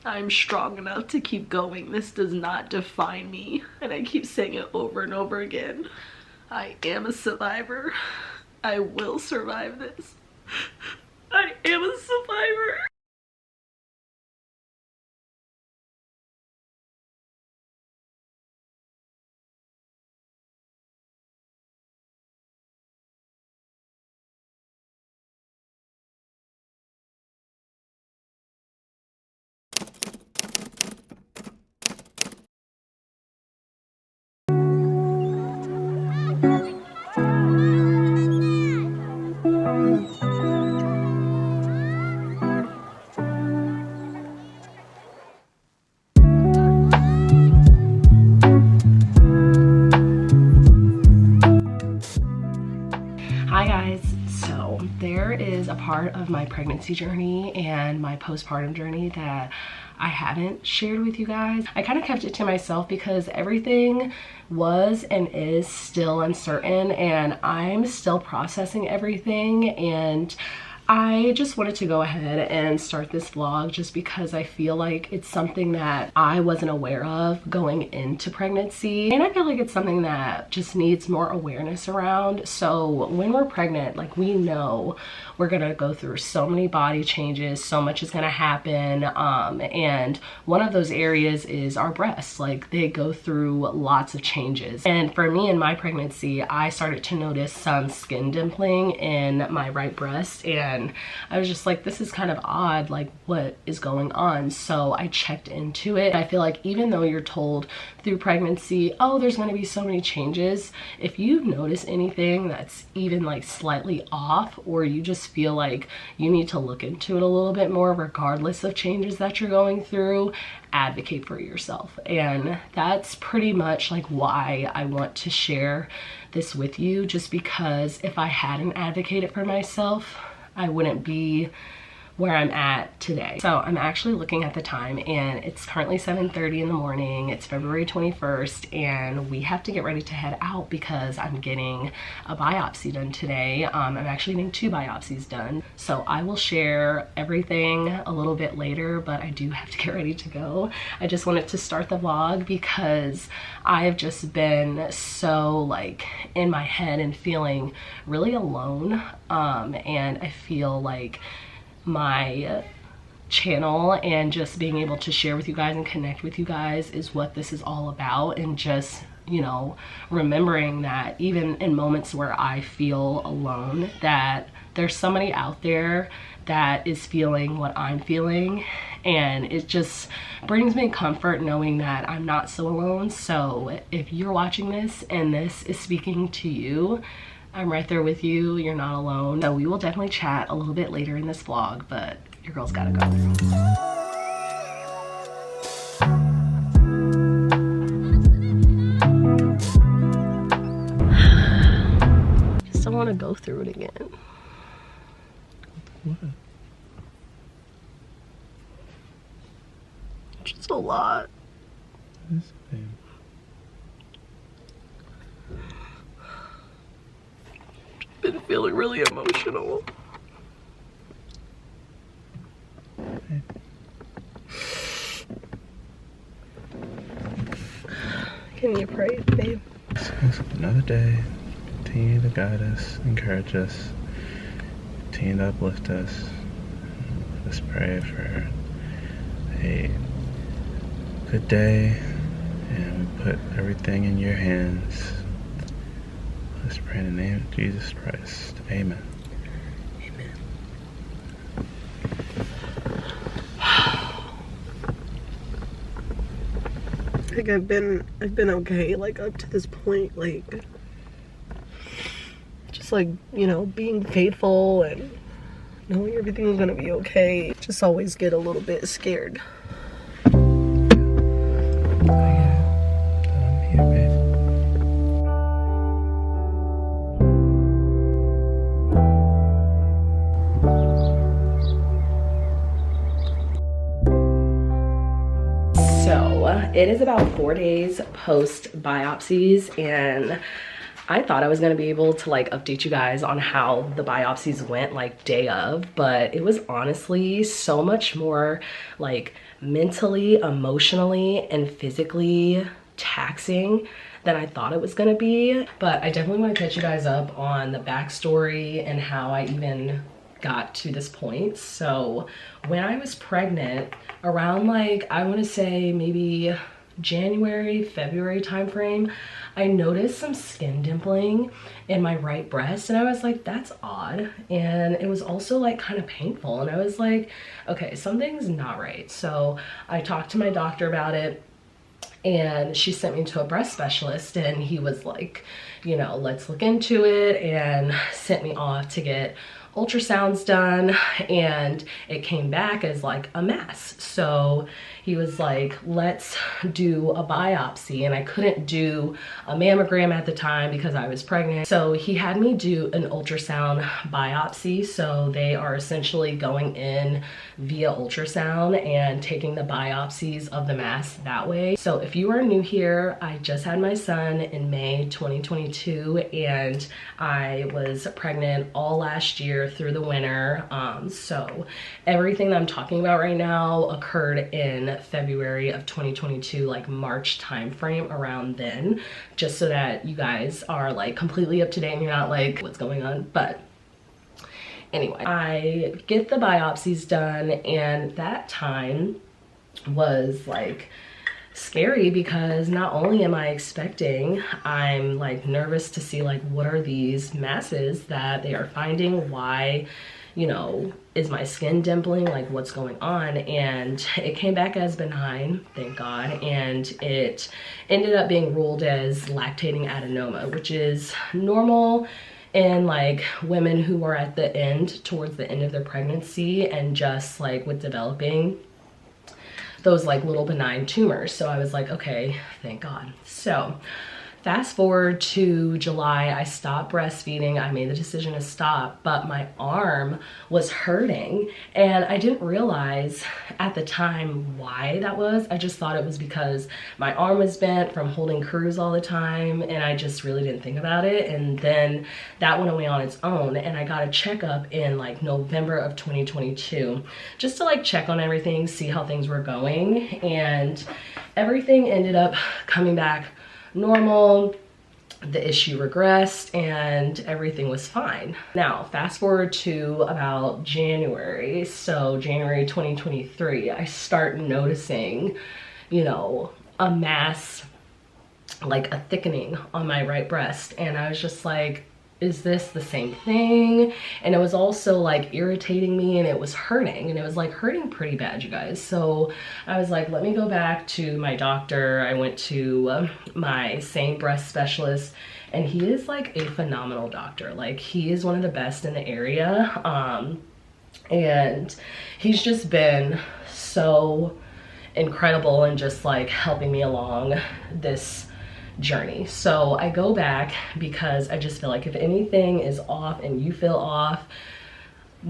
I'm strong enough to keep going. This does not define me. And I keep saying it over and over again. I am a survivor. I will survive this. I am a survivor. Hi guys, so there is a part of my pregnancy journey and my postpartum journey that I haven't shared with you guys. I kind of kept it to myself because everything was and is still uncertain and I'm still processing everything, and I just wanted to go ahead and start this vlog just because I feel like it's something that I wasn't aware of going into pregnancy, and I feel like it's something that just needs more awareness around. So when we're pregnant, like, we know we're gonna go through so many body changes, so much is gonna happen, and one of those areas is our breasts. Like, they go through lots of changes, and for me in my pregnancy, I started to notice some skin dimpling in my right breast, and I was just like, this is kind of odd, like, what is going on? So I checked into it. I feel like even though you're told through pregnancy, oh, there's going to be so many changes, if you notice anything that's even like slightly off, or you just feel like you need to look into it a little bit more regardless of changes that you're going through, advocate for yourself. And that's pretty much like why I want to share this with you, just because if I hadn't advocated for myself, I wouldn't be where I'm at today. So I'm actually looking at the time, and it's currently 7:30 in the morning. It's February 21st, and we have to get ready to head out because I'm getting a biopsy done today. I'm actually getting 2 biopsies done. So I will share everything a little bit later, but I do have to get ready to go. I just wanted to start the vlog because I've just been so like in my head and feeling really alone. And I feel like my channel and just being able to share with you guys and connect with you guys is what this is all about. And just, you know, remembering that even in moments where I feel alone, that there's somebody out there that is feeling what I'm feeling, and it just brings me comfort knowing that I'm not so alone. So if you're watching this and this is speaking to you, I'm right there with you. You're not alone. So we will definitely chat a little bit later in this vlog, but your girl's gotta go through. Just don't want to go through it again. What? Just a lot. This thing. Been feeling really emotional. Hey. Can you pray, babe? Another day. Continue to guide us, encourage us, continue to uplift us. Let us pray for a good day, and we put everything in your hands. Let's pray in the name of Jesus Christ. Amen. Amen. Like I've been okay, like up to this point, like just like, you know, being faithful and knowing everything's gonna be okay. Just always get a little bit scared. It is about 4 days post biopsies, and I thought I was gonna be able to like update you guys on how the biopsies went like day of, but it was honestly so much more like mentally, emotionally, and physically taxing than I thought it was gonna be. But I definitely want to catch you guys up on the backstory and how I even got to this point. So when I was pregnant, around like, I want to say maybe January, February timeframe, I noticed some skin dimpling in my right breast, and I was like, that's odd. And it was also like kind of painful, and I was like, okay, something's not right. So I talked to my doctor about it, and she sent me to a breast specialist, and he was like, you know, let's look into it, and sent me off to get ultrasounds done, and it came back as like a mass. So he was like, let's do a biopsy, and I couldn't do a mammogram at the time because I was pregnant. So he had me do an ultrasound biopsy. So they are essentially going in via ultrasound and taking the biopsies of the mass that way. So if you are new here, I just had my son in May 2022, and I was pregnant all last year through the winter. So everything that I'm talking about right now occurred in February of 2022, like March time frame, around then, just so that you guys are like completely up to date and you're not like, what's going on? But anyway, I get the biopsies done, and that time was like scary because not only am I expecting, I'm like nervous to see like what are these masses that they are finding, why, you know, is my skin dimpling, like what's going on? And it came back as benign, thank God, and it ended up being ruled as lactating adenoma, which is normal in like women who are at the end, towards the end of their pregnancy, and just like with developing those like little benign tumors. So I was like, okay, thank God. So fast forward to July, I stopped breastfeeding. I made the decision to stop, but my arm was hurting, and I didn't realize at the time why that was. I just thought it was because my arm was bent from holding crews all the time, and I just really didn't think about it. And then that went away on its own, and I got a checkup in like November of 2022 just to like check on everything, see how things were going, and everything ended up coming back normal. The issue regressed and everything was fine. Now fast forward to about January, so January 2023, I start noticing, you know, a mass, like a thickening on my right breast, and I was just like, is this the same thing? And it was also like irritating me, and it was hurting, and it was like hurting pretty bad, you guys. So I was like, let me go back to my doctor. I went to my same breast specialist, and he is like a phenomenal doctor. Like he is one of the best in the area. And he's just been so incredible and just like helping me along this journey. So I go back because I just feel like if anything is off and you feel off,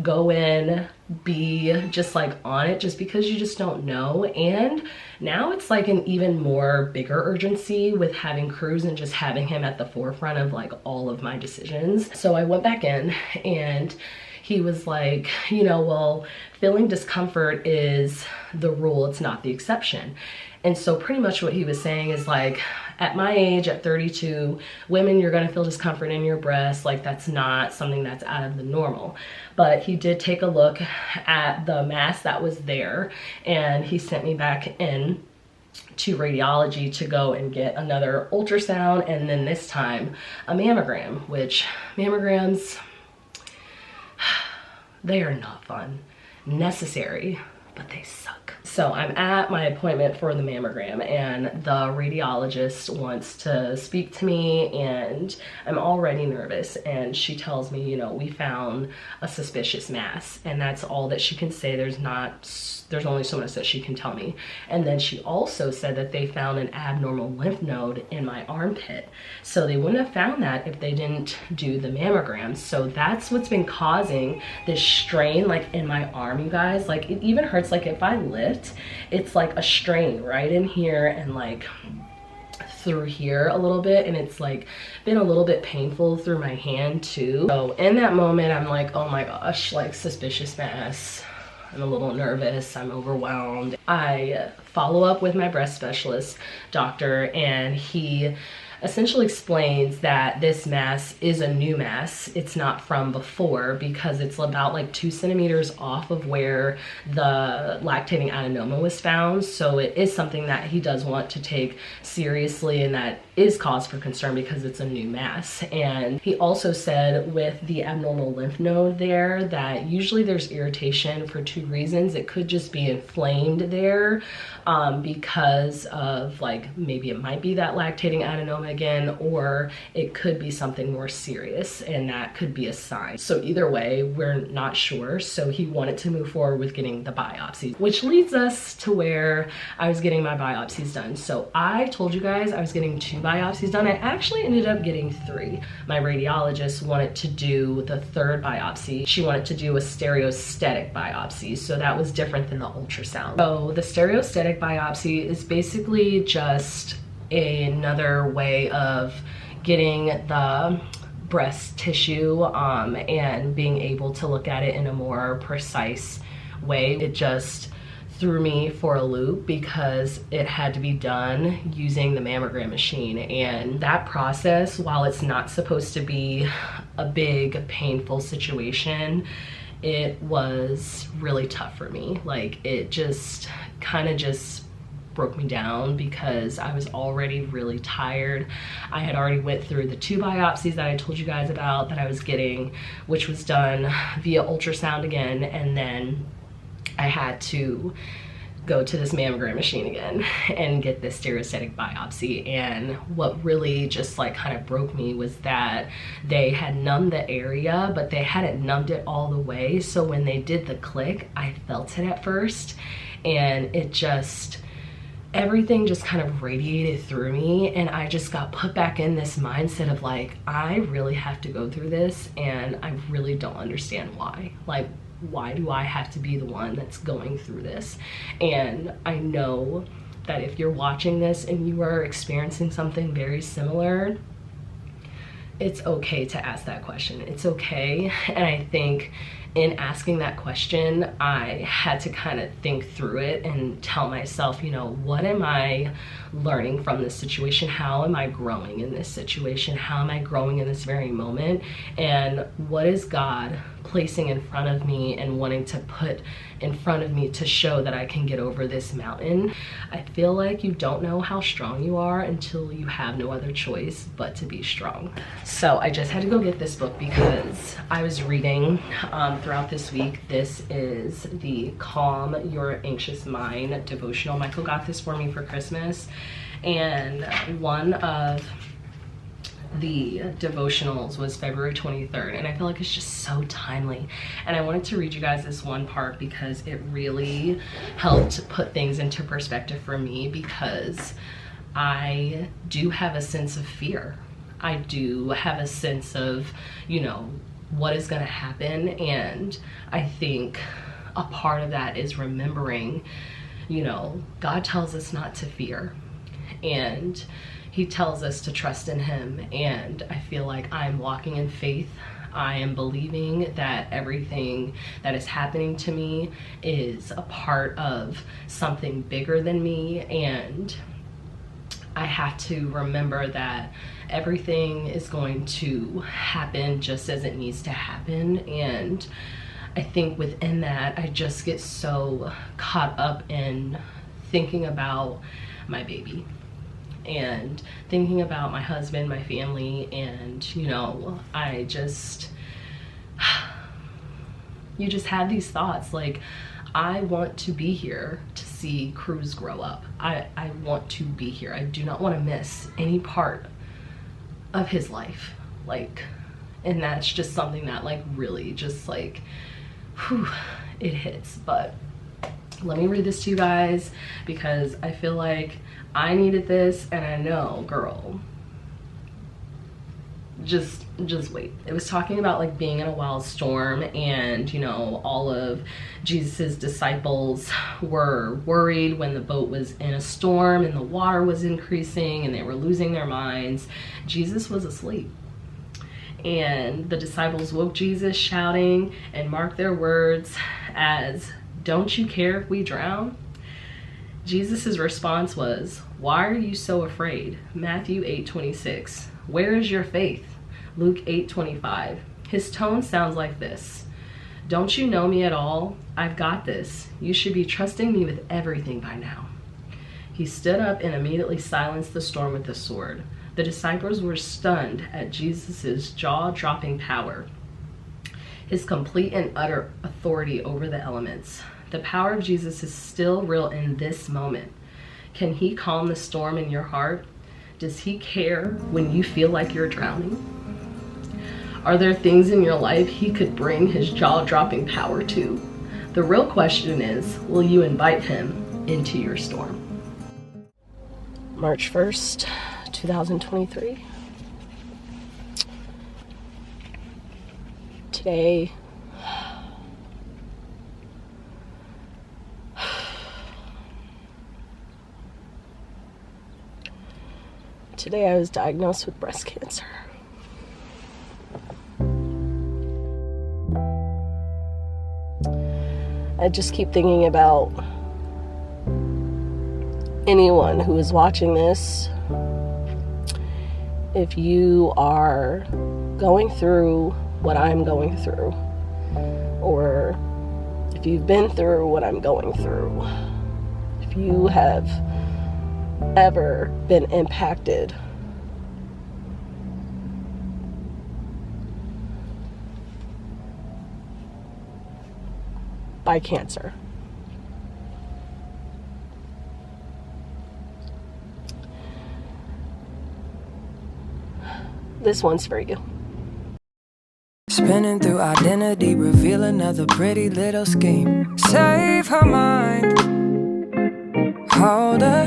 go in, be just like on it, just because you just don't know. And now it's like an even more bigger urgency with having Cruz and just having him at the forefront of like all of my decisions. So I went back in, and he was like, you know, well, feeling discomfort is the rule, it's not the exception. And so pretty much what he was saying is like, at my age, at 32, women, you're gonna feel discomfort in your breast. Like that's not something that's out of the normal. But he did take a look at the mass that was there, and he sent me back in to radiology to go and get another ultrasound, and then this time a mammogram, which mammograms, they are not fun. Necessary, but they suck. So I'm at my appointment for the mammogram, and the radiologist wants to speak to me, and I'm already nervous, and she tells me, you know, we found a suspicious mass, and that's all that she can say. There's only so much that she can tell me. And then she also said that they found an abnormal lymph node in my armpit. So they wouldn't have found that if they didn't do the mammogram. So that's what's been causing this strain like in my arm, you guys. Like it even hurts, like if I lift, it's like a strain right in here and like through here a little bit, and it's like been a little bit painful through my hand too. So in that moment, I'm like, oh my gosh, like suspicious mass. I'm a little nervous, I'm overwhelmed. I follow up with my breast specialist doctor, and he essentially explains that this mass is a new mass. It's not from before, because it's about like 2 centimeters off of where the lactating adenoma was found. So it is something that he does want to take seriously, and that is cause for concern because it's a new mass. And he also said with the abnormal lymph node there that usually there's irritation for 2 reasons. It could just be inflamed there because of like, maybe it might be that lactating adenoma again, or it could be something more serious, and that could be a sign. So either way, we're not sure. So he wanted to move forward with getting the biopsy, which leads us to where I was getting my biopsies done. So I told you guys I was getting 2 biopsies done. I actually ended up getting 3. My radiologist wanted to do the 3rd biopsy. She wanted to do a stereostatic biopsy, so that was different than the ultrasound. So the stereostatic biopsy is basically just another way of getting the breast tissue and being able to look at it in a more precise way. It just threw me for a loop because it had to be done using the mammogram machine, and that process, while it's not supposed to be a big painful situation, it was really tough for me. Like, it just kind of just broke me down because I was already really tired. I had already went through the 2 biopsies that I told you guys about that I was getting, which was done via ultrasound again, and then I had to go to this mammogram machine again and get this stereostatic biopsy. And what really just like kind of broke me was that they had numbed the area, but they hadn't numbed it all the way. So when they did the click, I felt it at first, and it just, everything just kind of radiated through me, and I just got put back in this mindset of like, I really have to go through this, and I really don't understand why. Like, why do I have to be the one that's going through this? And I know that if you're watching this and you are experiencing something very similar, it's okay to ask that question. It's okay. And I think in asking that question, I had to kind of think through it and tell myself, you know, what am I learning from this situation? How am I growing in this situation? How am I growing in this very moment? And what is God placing in front of me and wanting to put in front of me to show that I can get over this mountain? I feel like you don't know how strong you are until you have no other choice but to be strong. So I just had to go get this book because I was reading throughout this week. This is the Calm Your Anxious Mind devotional. Michael got this for me for Christmas, and one of the devotionals was February 23rd, and I feel like it's just so timely. And I wanted to read you guys this one part because it really helped put things into perspective for me, because I do have a sense of fear. I do have a sense of, you know, what is going to happen. And I think a part of that is remembering, you know, God tells us not to fear, and he tells us to trust in him. And I feel like I'm walking in faith. I am believing that everything that is happening to me is a part of something bigger than me, and I have to remember that everything is going to happen just as it needs to happen. And I think within that, I just get so caught up in thinking about my baby and thinking about my husband, my family, and, you know, I just, you just have these thoughts like, I want to be here to see Cruz grow up. I want to be here. I do not want to miss any part of his life. Like, and that's just something that like really just like, whew, it hits. But let me read this to you guys because I feel like I needed this, and I know, girl, just wait. It was talking about like being in a wild storm, and you know, all of Jesus's disciples were worried when the boat was in a storm and the water was increasing and they were losing their minds. Jesus was asleep, and the disciples woke Jesus shouting, and mark their words as, "Don't you care if we drown?" Jesus's response was, "Why are you so afraid?" Matthew 8:26. "Where is your faith?" Luke 8:25. His tone sounds like this: "Don't you know me at all? I've got this. You should be trusting me with everything by now." He stood up and immediately silenced the storm with the sword. The disciples were stunned at Jesus's jaw-dropping power, his complete and utter authority over the elements. The power of Jesus is still real in this moment. Can he calm the storm in your heart? Does he care when you feel like you're drowning? Are there things in your life he could bring his jaw-dropping power to? The real question is, will you invite him into your storm? March 1st, 2023. Today, I was diagnosed with breast cancer. I just keep thinking about anyone who is watching this. If you are going through what I'm going through, or if you've been through what I'm going through, if you have ever been impacted by cancer, this one's for you. Spinning through identity, reveal another pretty little scheme. Save her mind, hold her